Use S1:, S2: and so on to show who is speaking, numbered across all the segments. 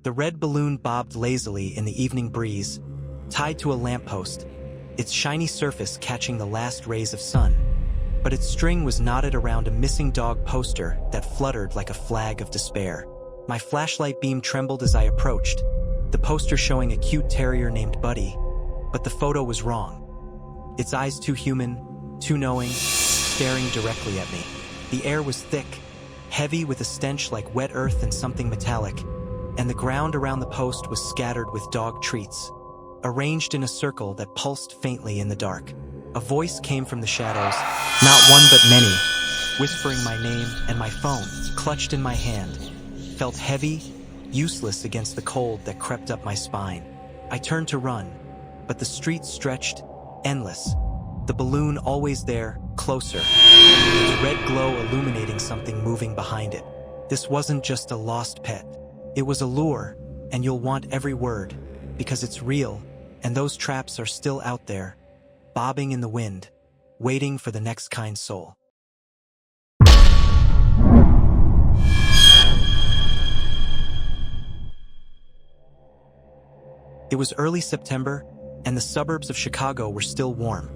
S1: The red balloon bobbed lazily in the evening breeze, tied to a lamppost, its shiny surface catching the last rays of sun. But its string was knotted around a missing dog poster that fluttered like a flag of despair. My flashlight beam trembled as I approached, the poster showing a cute terrier named Buddy, but the photo was wrong. Its eyes too human, too knowing, staring directly at me. The air was thick, heavy with a stench like wet earth and something metallic, and the ground around the post was scattered with dog treats, arranged in a circle that pulsed faintly in the dark. A voice came from the shadows, not one but many, whispering my name, and my phone, clutched in my hand, felt heavy, useless against the cold that crept up my spine. I turned to run, but the street stretched, endless. The balloon always there, closer, its red glow illuminating something moving behind it. This wasn't just a lost pet. It was a lure, and you'll want every word, because it's real, and those traps are still out there, bobbing in the wind, waiting for the next kind soul. It was early September, and the suburbs of Chicago were still warm,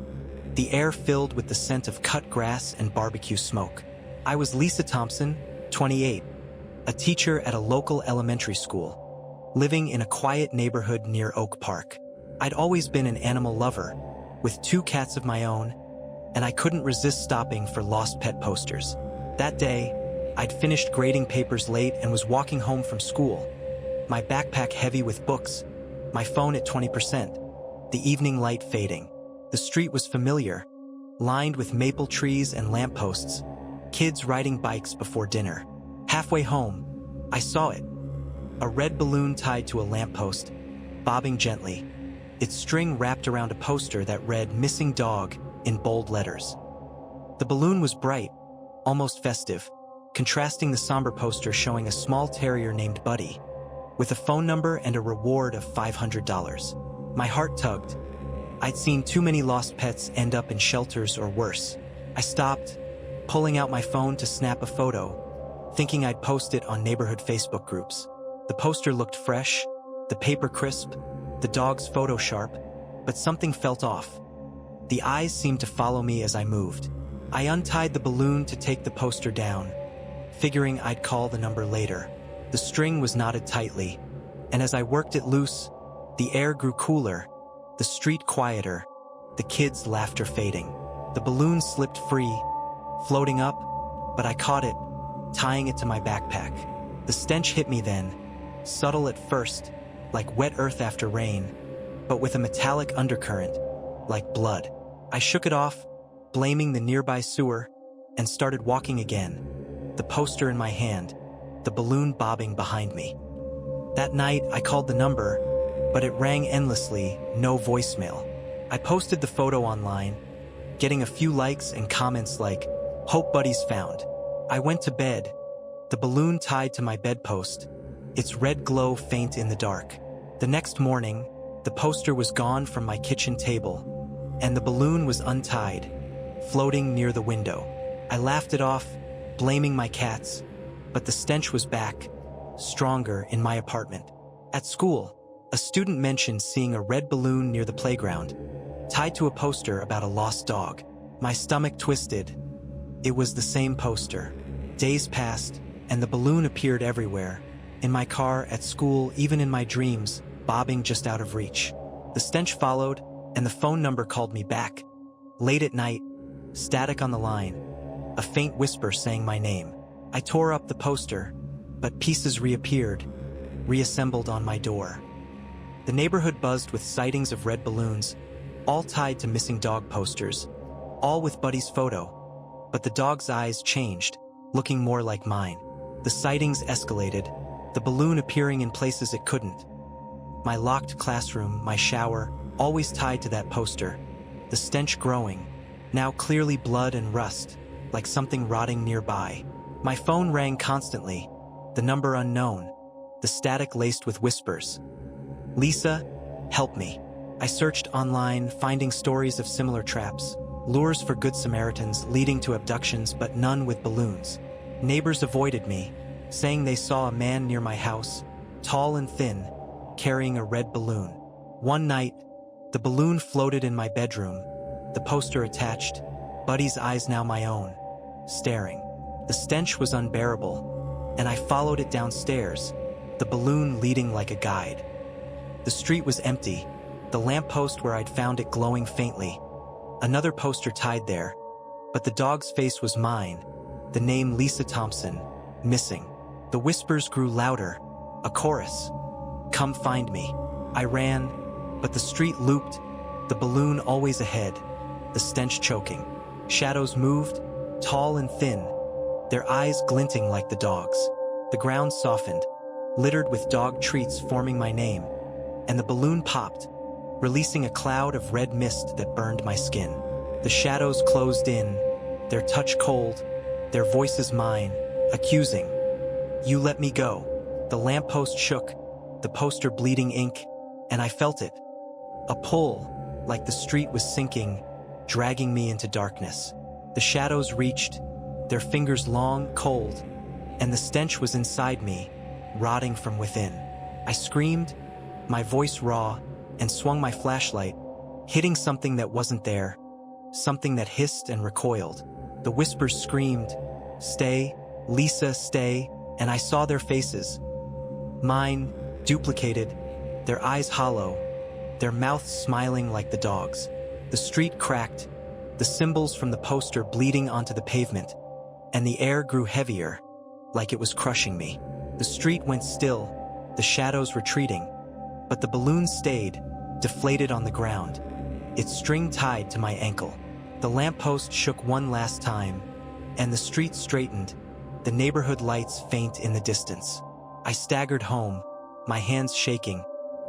S1: the air filled with the scent of cut grass and barbecue smoke. I was Lisa Thompson, 28, a teacher at a local elementary school, living in a quiet neighborhood near Oak Park. I'd always been an animal lover, with 2 cats of my own, and I couldn't resist stopping for lost pet posters. That day, I'd finished grading papers late and was walking home from school, my backpack heavy with books, my phone at 20%, the evening light fading. The street was familiar, lined with maple trees and lampposts, kids riding bikes before dinner. Halfway home, I saw it, a red balloon tied to a lamppost, bobbing gently, its string wrapped around a poster that read "Missing Dog" in bold letters. The balloon was bright, almost festive, contrasting the somber poster showing a small terrier named Buddy, with a phone number and a reward of $500. My heart tugged. I'd seen too many lost pets end up in shelters or worse. I stopped, pulling out my phone to snap a photo, thinking I'd post it on neighborhood Facebook groups. The poster looked fresh, the paper crisp, the dog's photo sharp, but something felt off. The eyes seemed to follow me as I moved. I untied the balloon to take the poster down, figuring I'd call the number later. The string was knotted tightly, and as I worked it loose, the air grew cooler, the street quieter, the kids' laughter fading. The balloon slipped free, floating up, but I caught it, tying it to my backpack. The stench hit me then, subtle at first, like wet earth after rain, but with a metallic undercurrent, like blood. I shook it off, blaming the nearby sewer, and started walking again, the poster in my hand, the balloon bobbing behind me. That night, I called the number, but it rang endlessly, no voicemail. I posted the photo online, getting a few likes and comments like, "Hope Buddy's found." I went to bed, the balloon tied to my bedpost, its red glow faint in the dark. The next morning, the poster was gone from my kitchen table, and the balloon was untied, floating near the window. I laughed it off, blaming my cats, but the stench was back, stronger in my apartment. At school, a student mentioned seeing a red balloon near the playground, tied to a poster about a lost dog. My stomach twisted. It was the same poster. Days passed, and the balloon appeared everywhere, in my car, at school, even in my dreams, bobbing just out of reach. The stench followed, and the phone number called me back. Late at night, static on the line, a faint whisper saying my name. I tore up the poster, but pieces reappeared, reassembled on my door. The neighborhood buzzed with sightings of red balloons, all tied to missing dog posters, all with Buddy's photo. But the dog's eyes changed, looking more like mine. The sightings escalated, the balloon appearing in places it couldn't. My locked classroom, my shower, always tied to that poster. The stench growing, now clearly blood and rust, like something rotting nearby. My phone rang constantly, the number unknown, the static laced with whispers. "Lisa, help me." I searched online, finding stories of similar traps, lures for good Samaritans leading to abductions, but none with balloons. Neighbors avoided me, saying they saw a man near my house, tall and thin, carrying a red balloon. One night, the balloon floated in my bedroom, the poster attached, Buddy's eyes now my own, staring. The stench was unbearable, and I followed it downstairs, the balloon leading like a guide. The street was empty, the lamppost where I'd found it glowing faintly. Another poster tied there, but the dog's face was mine, the name Lisa Thompson, missing. The whispers grew louder, a chorus. Come find me. I ran, but the street looped, the balloon always ahead, the stench choking. Shadows moved, tall and thin, their eyes glinting like the dog's. The ground softened, littered with dog treats forming my name, and the balloon popped, releasing a cloud of red mist that burned my skin. The shadows closed in, their touch cold, their voices mine, accusing. You let me go. The lamppost shook, the poster bleeding ink, and I felt it. A pull, like the street was sinking, dragging me into darkness. The shadows reached, their fingers long, cold, and the stench was inside me, rotting from within. I screamed, my voice raw, and swung my flashlight, hitting something that wasn't there, something that hissed and recoiled. The whispers screamed, "Stay, Lisa, stay," and I saw their faces. Mine, duplicated, their eyes hollow, their mouths smiling like the dog's. The street cracked, the symbols from the poster bleeding onto the pavement, and the air grew heavier, like it was crushing me. The street went still, the shadows retreating, but the balloon stayed, deflated on the ground, its string tied to my ankle. The lamppost shook one last time, and the street straightened, the neighborhood lights faint in the distance. I staggered home, my hands shaking,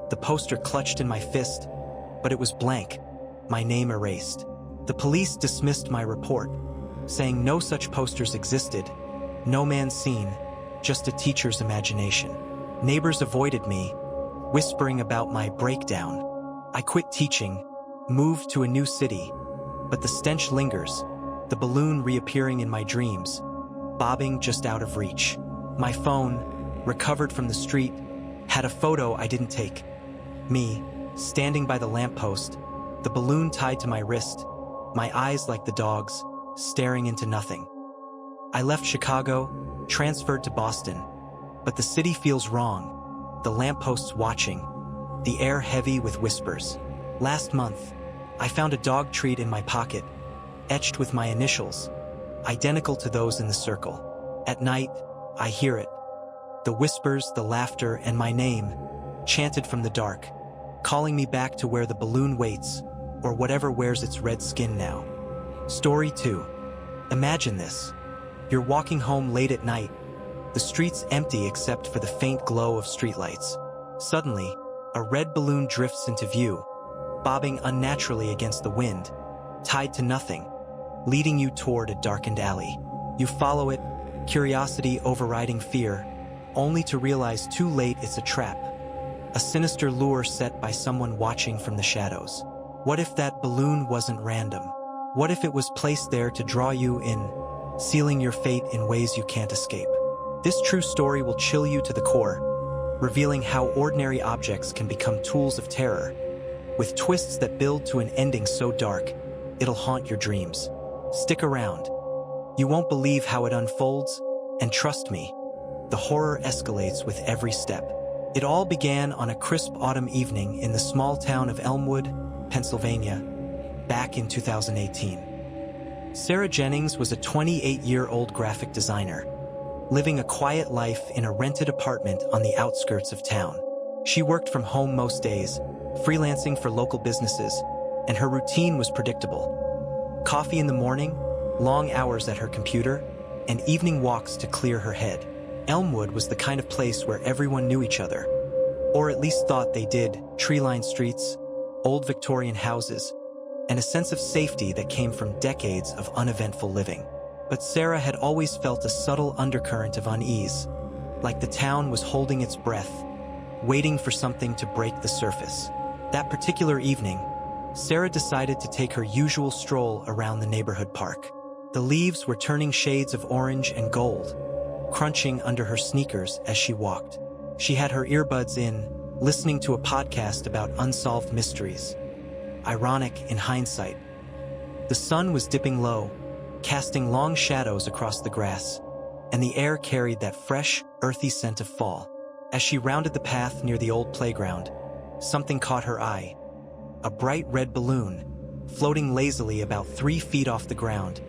S1: the poster clutched in my fist, but it was blank, my name erased. The police dismissed my report, saying no such posters existed, no man seen, just a teacher's imagination. Neighbors avoided me, whispering about my breakdown. I quit teaching, moved to a new city, but the stench lingers, the balloon reappearing in my dreams, bobbing just out of reach. My phone, recovered from the street, had a photo I didn't take. Me, standing by the lamppost, the balloon tied to my wrist, my eyes like the dog's, staring into nothing. I left Chicago, transferred to Boston, but the city feels wrong, the lampposts watching, the air heavy with whispers. Last month, I found a dog treat in my pocket, etched with my initials, identical to those in the circle. At night, I hear it. The whispers, the laughter, and my name, chanted from the dark, calling me back to where the balloon waits, or whatever wears its red skin now. Story 2. Imagine this. You're walking home late at night, the street's empty except for the faint glow of streetlights. Suddenly, a red balloon drifts into view, bobbing unnaturally against the wind, tied to nothing, leading you toward a darkened alley. You follow it, curiosity overriding fear, only to realize too late it's a trap, a sinister lure set by someone watching from the shadows. What if that balloon wasn't random? What if it was placed there to draw you in, sealing your fate in ways you can't escape? This true story will chill you to the core, revealing how ordinary objects can become tools of terror, with twists that build to an ending so dark, it'll haunt your dreams. Stick around. You won't believe how it unfolds, and trust me, the horror escalates with every step. It all began on a crisp autumn evening in the small town of Elmwood, Pennsylvania, back in 2018. Sarah Jennings was a 28-year-old graphic designer, living a quiet life in a rented apartment on the outskirts of town. She worked from home most days, freelancing for local businesses, and her routine was predictable. Coffee in the morning, long hours at her computer, and evening walks to clear her head. Elmwood was the kind of place where everyone knew each other, or at least thought they did. Tree-lined streets, old Victorian houses, and a sense of safety that came from decades of uneventful living. But Sarah had always felt a subtle undercurrent of unease, like the town was holding its breath, waiting for something to break the surface. That particular evening, Sarah decided to take her usual stroll around the neighborhood park. The leaves were turning shades of orange and gold, crunching under her sneakers as she walked. She had her earbuds in, listening to a podcast about unsolved mysteries. Ironic in hindsight. The sun was dipping low, casting long shadows across the grass, and the air carried that fresh, earthy scent of fall. As she rounded the path near the old playground, something caught her eye. A bright red balloon, floating lazily about 3 feet off the ground,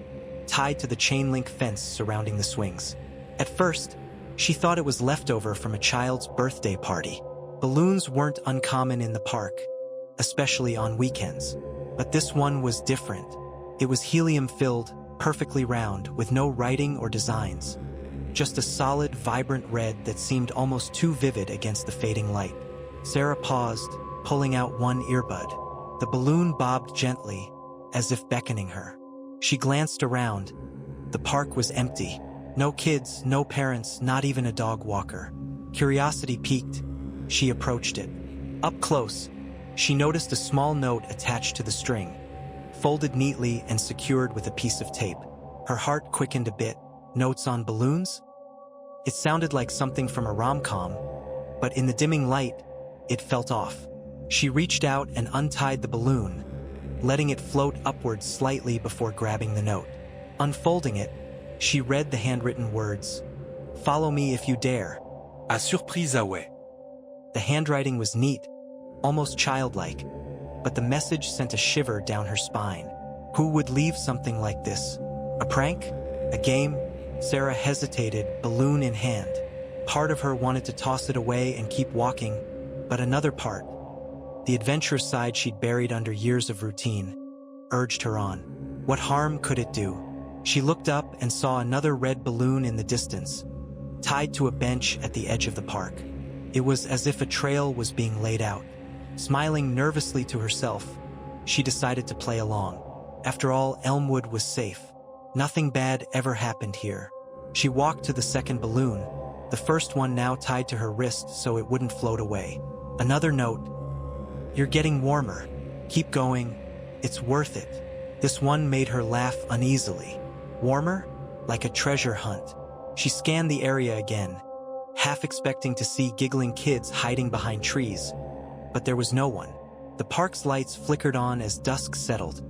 S1: tied to the chain-link fence surrounding the swings. At first, she thought it was leftover from a child's birthday party. Balloons weren't uncommon in the park, especially on weekends. But this one was different. It was helium-filled, perfectly round, with no writing or designs. Just a solid, vibrant red that seemed almost too vivid against the fading light. Sarah paused, pulling out one earbud. The balloon bobbed gently, as if beckoning her. She glanced around. The park was empty. No kids, no parents, not even a dog walker. Curiosity piqued. She approached it. Up close, she noticed a small note attached to the string, folded neatly and secured with a piece of tape. Her heart quickened a bit. Notes on balloons? It sounded like something from a rom-com, but in the dimming light, it felt off. She reached out and untied the balloon, letting it float upward slightly before grabbing the note. Unfolding it, she read the handwritten words, "Follow me if you dare."
S2: À surprise ouais.
S1: The handwriting was neat, almost childlike, but the message sent a shiver down her spine. Who would leave something like this? A prank? A game? Sarah hesitated, balloon in hand. Part of her wanted to toss it away and keep walking, but another part, the adventurous side she'd buried under years of routine, urged her on. What harm could it do? She looked up and saw another red balloon in the distance, tied to a bench at the edge of the park. It was as if a trail was being laid out. Smiling nervously to herself, she decided to play along. After all, Elmwood was safe. Nothing bad ever happened here. She walked to the second balloon, the first one now tied to her wrist so it wouldn't float away. Another note. "You're getting warmer. Keep going. It's worth it." This one made her laugh uneasily. Warmer? Like a treasure hunt. She scanned the area again, half expecting to see giggling kids hiding behind trees. But there was no one. The park's lights flickered on as dusk settled,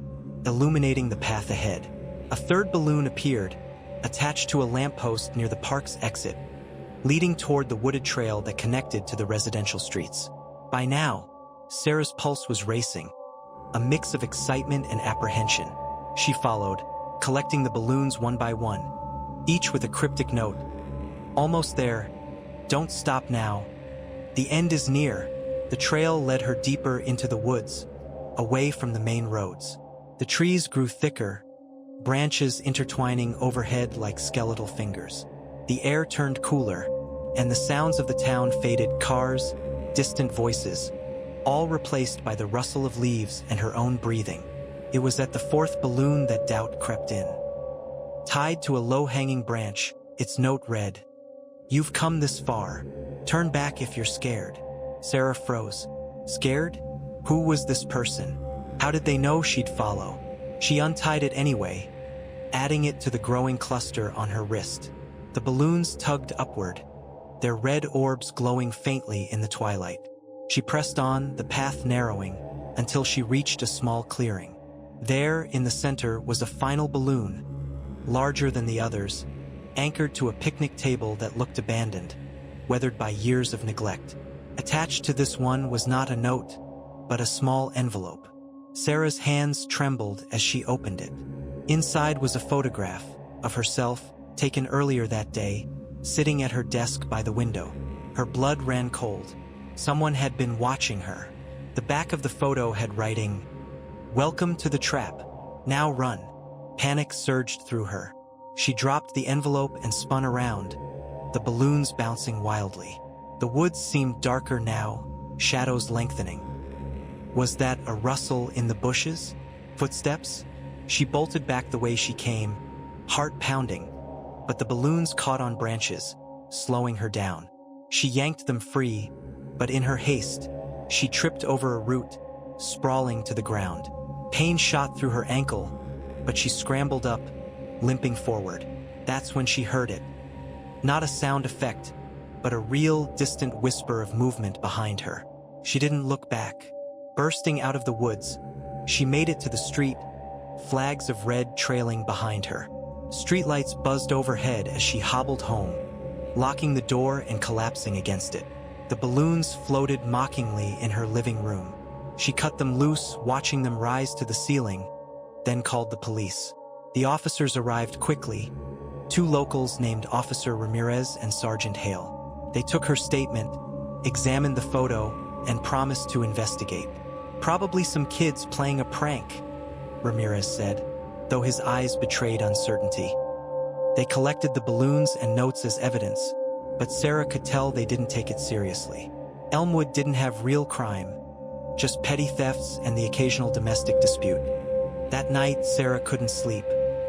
S1: illuminating the path ahead. A third balloon appeared, attached to a lamppost near the park's exit, leading toward the wooded trail that connected to the residential streets. By now, Sarah's pulse was racing, a mix of excitement and apprehension. She followed, collecting the balloons one by one, each with a cryptic note. Almost there. Don't stop now. The end is near. The trail led her deeper into the woods, away from the main roads. The trees grew thicker, branches intertwining overhead like skeletal fingers. The air turned cooler, and the sounds of the town faded. Cars, distant voices, all replaced by the rustle of leaves and her own breathing. It was at the fourth balloon that doubt crept in. Tied to a low-hanging branch, its note read, "You've come this far. Turn back if you're scared." Sarah froze. Scared? Who was this person? How did they know she'd follow? She untied it anyway, adding it to the growing cluster on her wrist. The balloons tugged upward, their red orbs glowing faintly in the twilight. She pressed on, the path narrowing, until she reached a small clearing. There, in the center, was a final balloon, larger than the others, anchored to a picnic table that looked abandoned, weathered by years of neglect. Attached to this one was not a note, but a small envelope. Sarah's hands trembled as she opened it. Inside was a photograph of herself, taken earlier that day, sitting at her desk by the window. Her blood ran cold. Someone had been watching her. The back of the photo had writing, "Welcome to the trap. Now run." Panic surged through her. She dropped the envelope and spun around, the balloons bouncing wildly. The woods seemed darker now, shadows lengthening. Was that a rustle in the bushes? Footsteps? She bolted back the way she came, heart pounding, but the balloons caught on branches, slowing her down. She yanked them free, but in her haste, she tripped over a root, sprawling to the ground. Pain shot through her ankle, but she scrambled up, limping forward. That's when she heard it. Not a sound effect, but a real, distant whisper of movement behind her. She didn't look back. Bursting out of the woods, she made it to the street, flags of red trailing behind her. Streetlights buzzed overhead as she hobbled home, locking the door and collapsing against it. The balloons floated mockingly in her living room. She cut them loose, watching them rise to the ceiling, then called the police. The officers arrived quickly, 2 locals named Officer Ramirez and Sergeant Hale. They took her statement, examined the photo, and promised to investigate. "Probably some kids playing a prank," Ramirez said, though his eyes betrayed uncertainty. They collected the balloons and notes as evidence, but Sarah could tell they didn't take it seriously. Elmwood didn't have real crime, just petty thefts and the occasional domestic dispute. That night, Sarah couldn't sleep.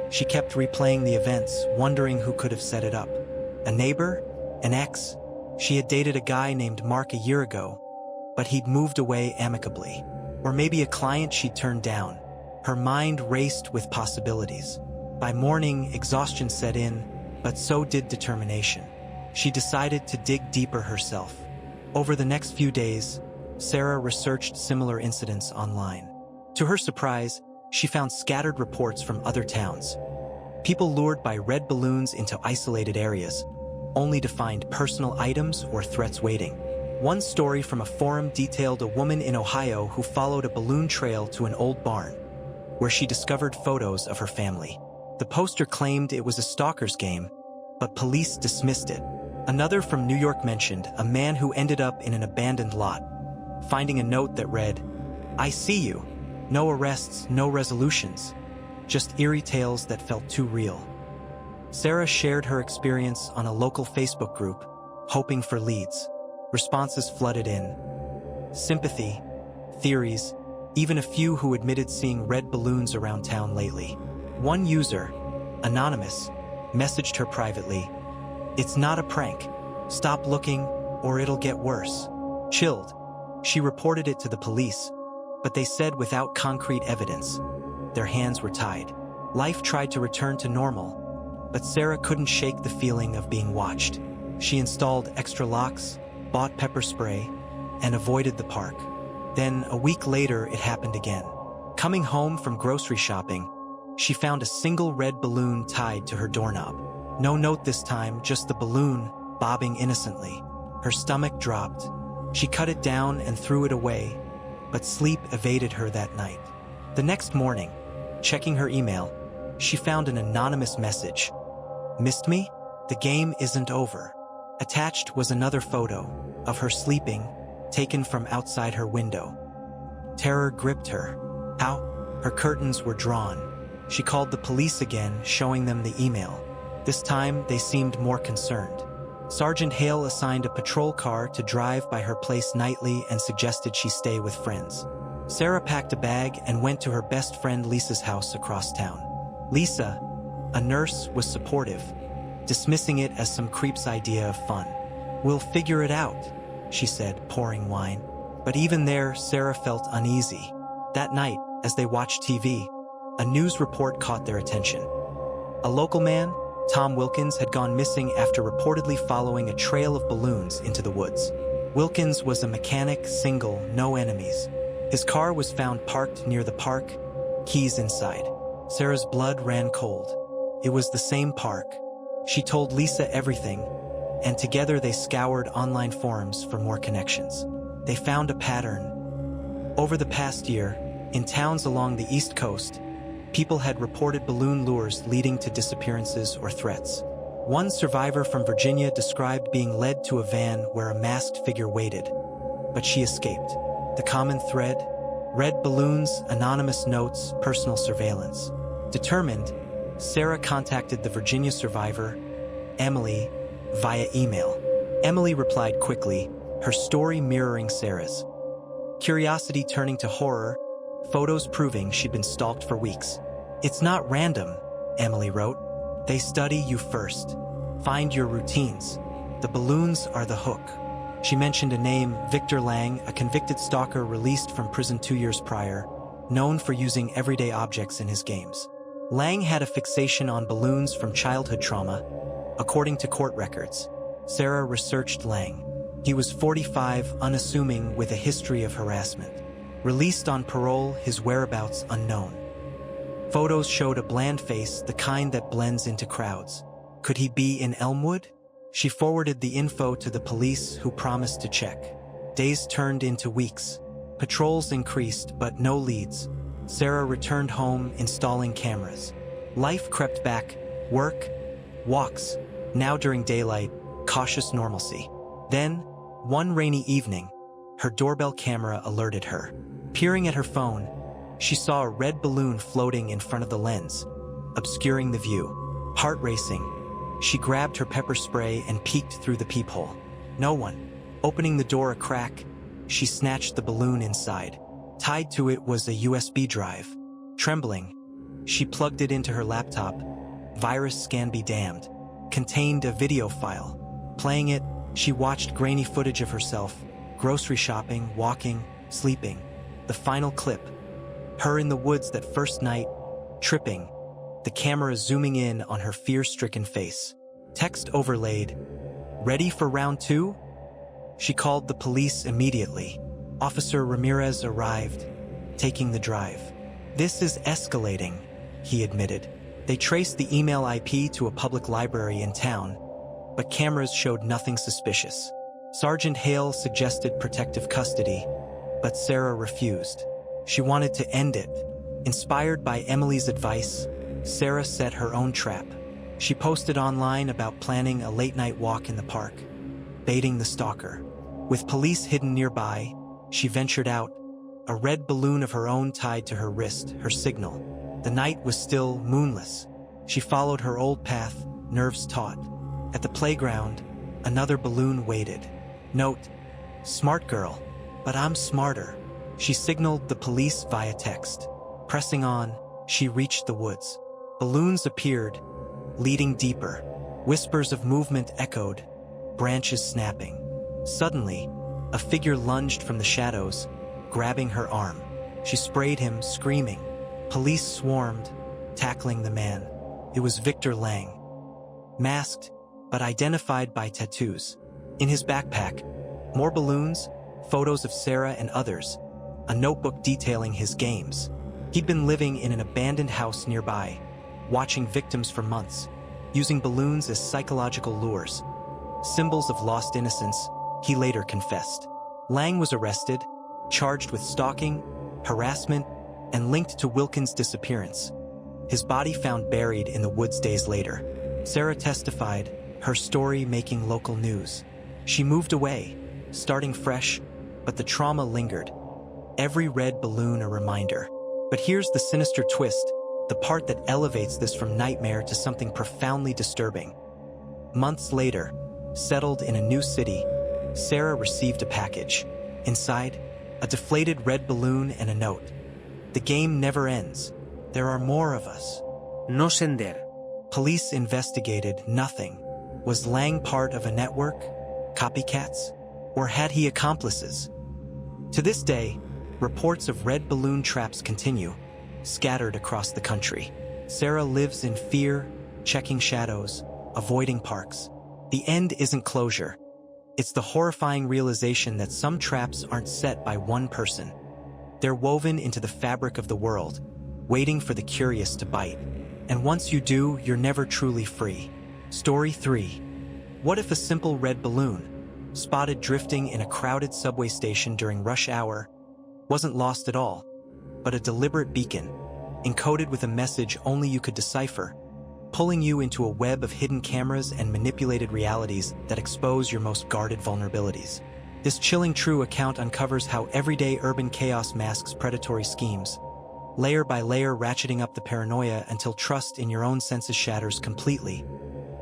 S1: She kept replaying the events, wondering who could have set it up. A neighbor? An ex? She had dated a guy named Mark a year ago, but he'd moved away amicably. Or maybe a client she'd turned down. Her mind raced with possibilities. By morning, exhaustion set in, but so did determination. She decided to dig deeper herself. Over the next few days, Sarah researched similar incidents online. To her surprise, she found scattered reports from other towns. People lured by red balloons into isolated areas, only to find personal items or threats waiting. One story from a forum detailed a woman in Ohio who followed a balloon trail to an old barn, where she discovered photos of her family. The poster claimed it was a stalker's game, but police dismissed it. Another from New York mentioned a man who ended up in an abandoned lot, finding a note that read, "I see you. No arrests, no resolutions. Just eerie tales that felt too real." Sarah shared her experience on a local Facebook group, hoping for leads. Responses flooded in. Sympathy, theories, even a few who admitted seeing red balloons around town lately. One user, anonymous, messaged her privately, "It's not a prank. Stop looking, or it'll get worse." Chilled, she reported it to the police, but they said without concrete evidence, their hands were tied. Life tried to return to normal, but Sarah couldn't shake the feeling of being watched. She installed extra locks, bought pepper spray, and avoided the park. Then, a week later, it happened again. Coming home from grocery shopping, she found a single red balloon tied to her doorknob. No note this time, just the balloon bobbing innocently. Her stomach dropped. She cut it down and threw it away, but sleep evaded her that night. The next morning, checking her email, she found an anonymous message. "Missed me? The game isn't over." Attached was another photo of her sleeping, taken from outside her window. Terror gripped her. How? Her curtains were drawn. She called the police again, showing them the email. This time, they seemed more concerned. Sergeant Hale assigned a patrol car to drive by her place nightly and suggested she stay with friends. Sarah packed a bag and went to her best friend Lisa's house across town. Lisa, a nurse, was supportive, dismissing it as some creep's idea of fun. "We'll figure it out," she said, pouring wine. But even there, Sarah felt uneasy. That night, as they watched TV, a news report caught their attention. A local man, Tom Wilkins, had gone missing after reportedly following a trail of balloons into the woods. Wilkins was a mechanic, single, no enemies. His car was found parked near the park, keys inside. Sarah's blood ran cold. It was the same park. She told Lisa everything, and together they scoured online forums for more connections. They found a pattern. Over the past year, in towns along the East Coast, people had reported balloon lures leading to disappearances or threats. One survivor from Virginia described being led to a van where a masked figure waited, but she escaped. The common thread? Red balloons, anonymous notes, personal surveillance. Determined, Sarah contacted the Virginia survivor, Emily, via email. Emily replied quickly, her story mirroring Sarah's. Curiosity turning to horror, photos proving she'd been stalked for weeks. "It's not random," Emily wrote. "They study you first. Find your routines. The balloons are the hook." She mentioned a name, Victor Lang, a convicted stalker released from prison 2 years prior, known for using everyday objects in his games. Lang had a fixation on balloons from childhood trauma, according to court records. Sarah researched Lang. He was 45, unassuming, with a history of harassment. Released on parole, his whereabouts unknown. Photos showed a bland face, the kind that blends into crowds. Could he be in Elmwood? She forwarded the info to the police, who promised to check. Days turned into weeks. Patrols increased, but no leads. Sarah returned home, installing cameras. Life crept back. Work, walks, now during daylight, cautious normalcy. Then, one rainy evening, her doorbell camera alerted her. Peering at her phone, she saw a red balloon floating in front of the lens, obscuring the view. Heart racing, she grabbed her pepper spray and peeked through the peephole. No one. Opening the door a crack, she snatched the balloon inside. Tied to it was a USB drive. Trembling, she plugged it into her laptop. Virus scan be damned. Contained a video file. Playing it, she watched grainy footage of herself, grocery shopping, walking, sleeping. The final clip. Her in the woods that first night, tripping. The camera zooming in on her fear-stricken face. Text overlaid. Ready for round 2? She called the police immediately. Officer Ramirez arrived, taking the drive. This is escalating, he admitted. They traced the email IP to a public library in town, but cameras showed nothing suspicious. Sergeant Hale suggested protective custody, but Sarah refused. She wanted to end it. Inspired by Emily's advice, Sarah set her own trap. She posted online about planning a late-night walk in the park, baiting the stalker. With police hidden nearby, she ventured out, a red balloon of her own tied to her wrist, her signal. The night was still moonless. She followed her old path, nerves taut. At the playground, another balloon waited. Note, smart girl, but I'm smarter. She signaled the police via text. Pressing on, she reached the woods. Balloons appeared, leading deeper. Whispers of movement echoed, branches snapping. Suddenly, a figure lunged from the shadows, grabbing her arm. She sprayed him, screaming. Police swarmed, tackling the man. It was Victor Lang. Masked, but identified by tattoos. In his backpack, more balloons, photos of Sarah and others, a notebook detailing his games. He'd been living in an abandoned house nearby, watching victims for months, using balloons as psychological lures. Symbols of lost innocence, he later confessed. Lang was arrested, charged with stalking, harassment, and linked to Wilkins' disappearance. His body found buried in the woods days later. Sarah testified, her story making local news. She moved away, starting fresh, but the trauma lingered. Every red balloon a reminder. But here's the sinister twist, the part that elevates this from nightmare to something profoundly disturbing. Months later, settled in a new city, Sarah received a package. Inside, a deflated red balloon and a note. The game never ends. There are more of us.
S3: No sender.
S1: Police investigated nothing. Was Lang part of a network? Copycats? Or had he accomplices? To this day, reports of red balloon traps continue, scattered across the country. Sarah lives in fear, checking shadows, avoiding parks. The end isn't closure. It's the horrifying realization that some traps aren't set by one person. They're woven into the fabric of the world, waiting for the curious to bite. And once you do, you're never truly free. Story 3. What if a simple red balloon, spotted drifting in a crowded subway station during rush hour, wasn't lost at all, but a deliberate beacon, encoded with a message only you could decipher, pulling you into a web of hidden cameras and manipulated realities that expose your most guarded vulnerabilities? This chilling true account uncovers how everyday urban chaos masks predatory schemes, layer by layer ratcheting up the paranoia until trust in your own senses shatters completely,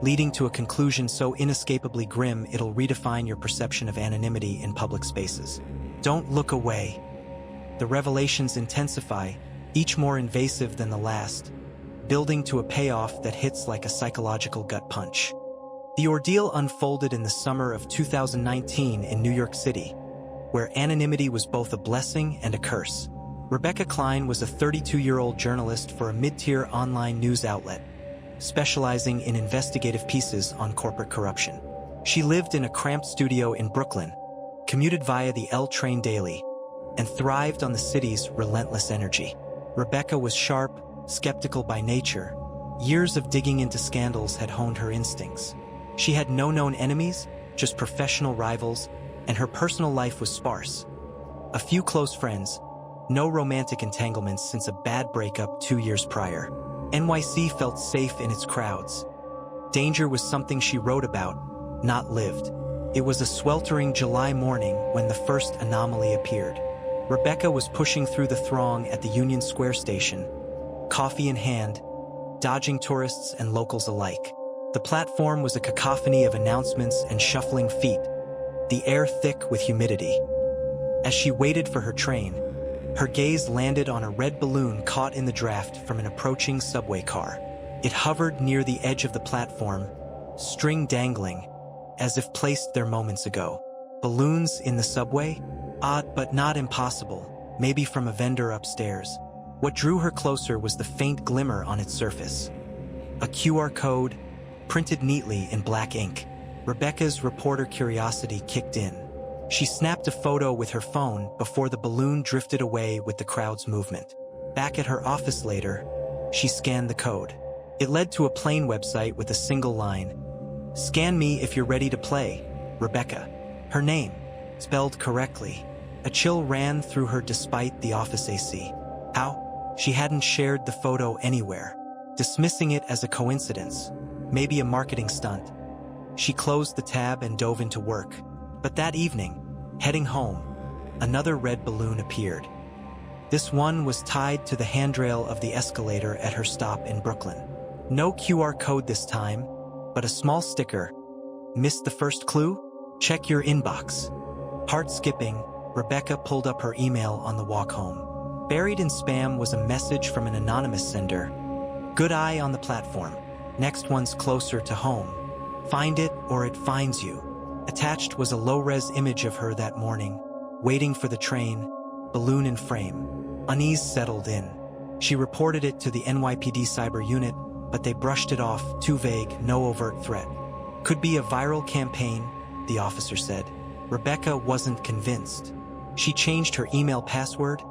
S1: leading to a conclusion so inescapably grim it'll redefine your perception of anonymity in public spaces. Don't look away. The revelations intensify, each more invasive than the last, building to a payoff that hits like a psychological gut punch. The ordeal unfolded in the summer of 2019 in New York City, where anonymity was both a blessing and a curse. Rebecca Klein was a 32-year-old journalist for a mid-tier online news outlet, specializing in investigative pieces on corporate corruption. She lived in a cramped studio in Brooklyn, commuted via the L train daily, and thrived on the city's relentless energy. Rebecca was sharp, skeptical by nature. Years of digging into scandals had honed her instincts. She had no known enemies, just professional rivals, and her personal life was sparse. A few close friends, no romantic entanglements since a bad breakup 2 years prior. NYC felt safe in its crowds. Danger was something she wrote about, not lived. It was a sweltering July morning when the first anomaly appeared. Rebecca was pushing through the throng at the Union Square station, coffee in hand, dodging tourists and locals alike. The platform was a cacophony of announcements and shuffling feet, the air thick with humidity. As she waited for her train, her gaze landed on a red balloon caught in the draft from an approaching subway car. It hovered near the edge of the platform, string dangling, as if placed there moments ago. Balloons in the subway? Odd but not impossible, maybe from a vendor upstairs. What drew her closer was the faint glimmer on its surface. A QR code, printed neatly in black ink. Rebecca's reporter curiosity kicked in. She snapped a photo with her phone before the balloon drifted away with the crowd's movement. Back at her office later, she scanned the code. It led to a plain website with a single line. "Scan me if you're ready to play, Rebecca." Her name, spelled correctly. A chill ran through her despite the office AC. How? She hadn't shared the photo anywhere, dismissing it as a coincidence, maybe a marketing stunt. She closed the tab and dove into work. But that evening, heading home, another red balloon appeared. This one was tied to the handrail of the escalator at her stop in Brooklyn. No QR code this time, but a small sticker. Missed the first clue? Check your inbox. Heart skipping, Rebecca pulled up her email on the walk home. Buried in spam was a message from an anonymous sender. Good eye on the platform. Next one's closer to home. Find it or it finds you. Attached was a low-res image of her that morning, waiting for the train, balloon in frame. Unease settled in. She reported it to the NYPD cyber unit, but they brushed it off, too vague, no overt threat. Could be a viral campaign, the officer said. Rebecca wasn't convinced. She changed her email password,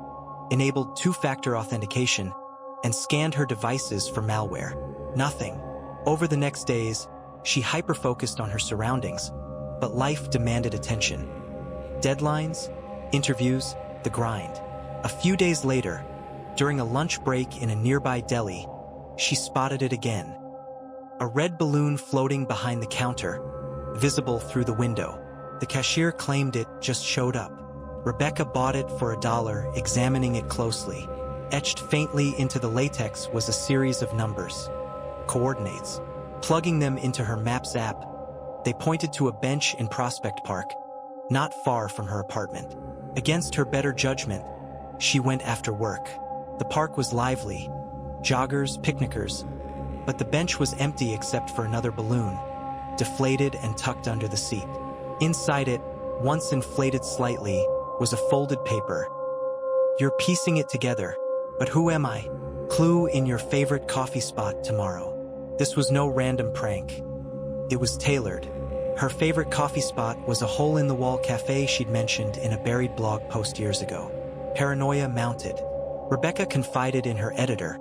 S1: enabled two-factor authentication, and scanned her devices for malware. Nothing. Over the next days, she hyper-focused on her surroundings, but life demanded attention. Deadlines, interviews, the grind. A few days later, during a lunch break in a nearby deli, she spotted it again. A red balloon floating behind the counter, visible through the window. The cashier claimed it just showed up. Rebecca bought it for $1, examining it closely. Etched faintly into the latex was a series of numbers. Coordinates. Plugging them into her Maps app, they pointed to a bench in Prospect Park, not far from her apartment. Against her better judgment, she went after work. The park was lively, joggers, picnickers, but the bench was empty except for another balloon, deflated and tucked under the seat. Inside it, once inflated slightly, was a folded paper. You're piecing it together, but who am I? Clue in your favorite coffee spot tomorrow. This was no random prank. It was tailored. Her favorite coffee spot was a hole-in-the-wall cafe she'd mentioned in a buried blog post years ago. Paranoia mounted. Rebecca confided in her editor,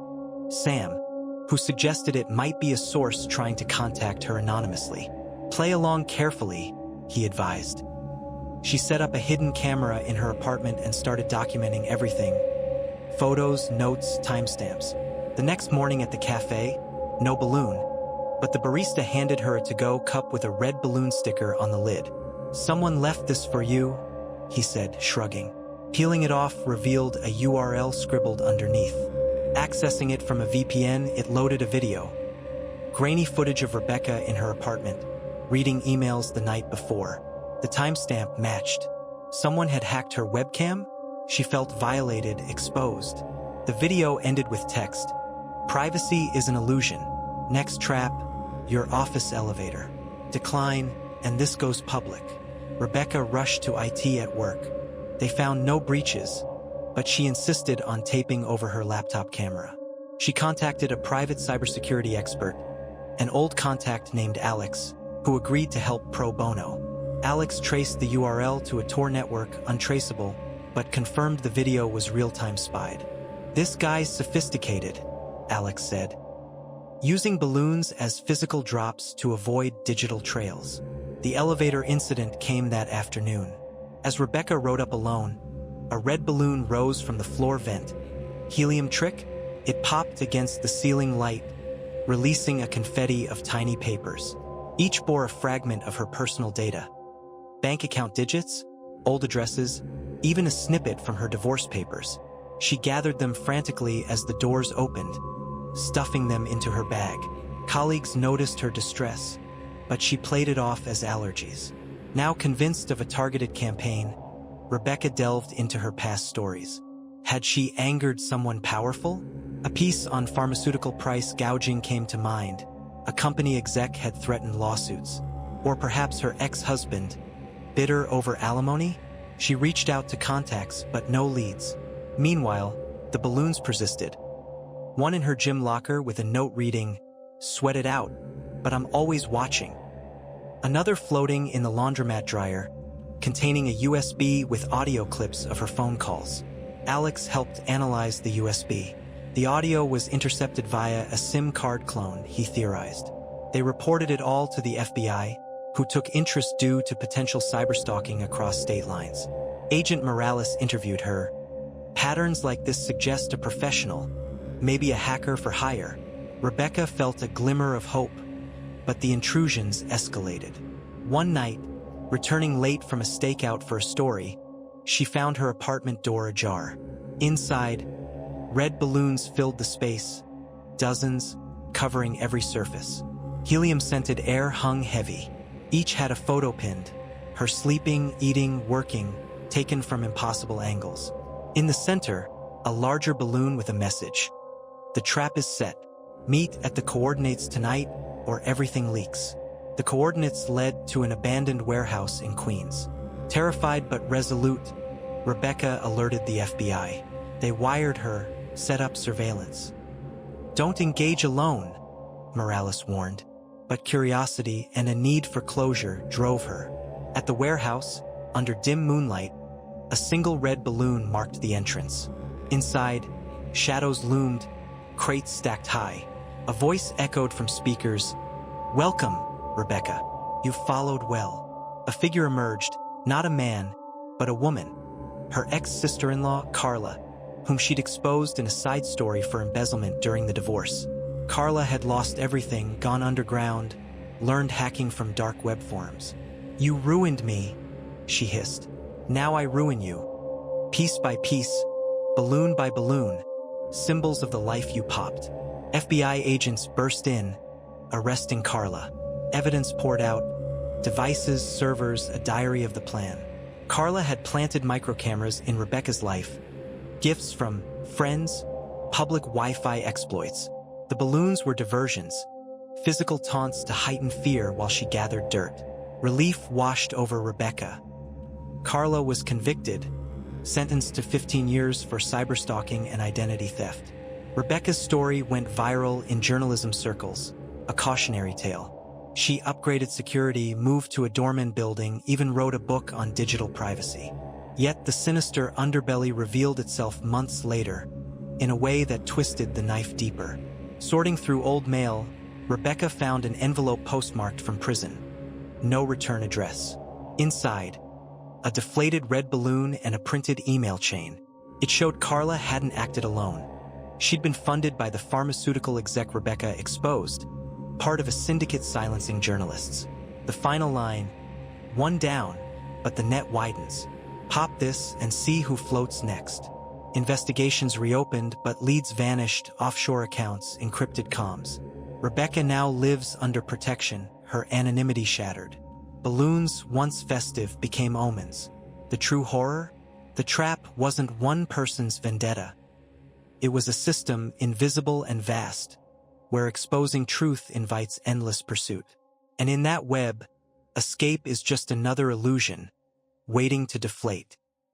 S1: Sam, who suggested it might be a source trying to contact her anonymously. Play along carefully, he advised. She set up a hidden camera in her apartment and started documenting everything. Photos, notes, timestamps. The next morning at the cafe, no balloon, but the barista handed her a to-go cup with a red balloon sticker on the lid. Someone left this for you, he said, shrugging. Peeling it off revealed a URL scribbled underneath. Accessing it from a VPN, it loaded a video. Grainy footage of Rebecca in her apartment, reading emails the night before. The timestamp matched. Someone had hacked her webcam? She felt violated, exposed. The video ended with text. Privacy is an illusion. Next trap, your office elevator. Decline, and this goes public. Rebecca rushed to IT at work. They found no breaches, but she insisted on taping over her laptop camera. She contacted a private cybersecurity expert, an old contact named Alex, who agreed to help pro bono. Alex traced the URL to a Tor network, untraceable, but confirmed the video was real-time spied. "This guy's sophisticated," Alex said, using balloons as physical drops to avoid digital trails. The elevator incident came that afternoon. As Rebecca rode up alone, a red balloon rose from the floor vent. Helium trick? It popped against the ceiling light, releasing a confetti of tiny papers. Each bore a fragment of her personal data. Bank account digits, old addresses, even a snippet from her divorce papers. She gathered them frantically as the doors opened, stuffing them into her bag. Colleagues noticed her distress, but she played it off as allergies. Now convinced of a targeted campaign, Rebecca delved into her past stories. Had she angered someone powerful? A piece on pharmaceutical price gouging came to mind. A company exec had threatened lawsuits. Or perhaps her ex-husband, bitter over alimony? She reached out to contacts, but no leads. Meanwhile, the balloons persisted. One in her gym locker with a note reading, "Sweat it out, but I'm always watching." Another floating in the laundromat dryer, containing a USB with audio clips of her phone calls. Alex helped analyze the USB. The audio was intercepted via a SIM card clone, he theorized. They reported it all to the FBI, who took interest due to potential cyberstalking across state lines. Agent Morales interviewed her. "Patterns like this suggest a professional, maybe a hacker for hire." Rebecca felt a glimmer of hope, but the intrusions escalated. One night, returning late from a stakeout for a story, she found her apartment door ajar. Inside, red balloons filled the space, dozens, covering every surface. Helium-scented air hung heavy. Each had a photo pinned, her sleeping, eating, working, taken from impossible angles. In the center, a larger balloon with a message. "The trap is set. Meet at the coordinates tonight, or everything leaks." The coordinates led to an abandoned warehouse in Queens. Terrified but resolute, Rebecca alerted the FBI. They wired her, set up surveillance. "Don't engage alone," Morales warned, but curiosity and a need for closure drove her. At the warehouse, under dim moonlight, a single red balloon marked the entrance. Inside, shadows loomed, crates stacked high. A voice echoed from speakers, "Welcome, Rebecca. You followed well." A figure emerged, not a man, but a woman. Her ex-sister-in-law, Carla, whom she'd exposed in a side story for embezzlement during the divorce. Carla had lost everything, gone underground, learned hacking from dark web forums. "You ruined me," she hissed. "Now I ruin you." Piece by piece, balloon by balloon, symbols of the life you popped. FBI agents burst in, arresting Carla. Evidence poured out, devices, servers, a diary of the plan. Carla had planted microcameras in Rebecca's life, gifts from friends, public Wi-Fi exploits. The balloons were diversions, physical taunts to heighten fear while she gathered dirt. Relief washed over Rebecca. Carla was convicted, sentenced to 15 years for cyberstalking and identity theft. Rebecca's story went viral in journalism circles, a cautionary tale. She upgraded security, moved to a dormant building, even wrote a book on digital privacy. Yet the sinister underbelly revealed itself months later, in a way that twisted the knife deeper. Sorting through old mail, Rebecca found an envelope postmarked from prison. No return address. Inside, a deflated red balloon and a printed email chain. It showed Carla hadn't acted alone. She'd been funded by the pharmaceutical exec Rebecca exposed, part of a syndicate silencing journalists. The final line, "One down, but the net widens. Pop this and see who floats next." Investigations reopened, but leads vanished, offshore accounts, encrypted comms. Rebecca now lives under protection, her anonymity shattered. Balloons, once festive, became omens. The true horror? The trap wasn't one person's vendetta. It was a system, invisible and vast, where exposing truth invites endless pursuit. And in that web, escape is just another illusion, waiting to deflate.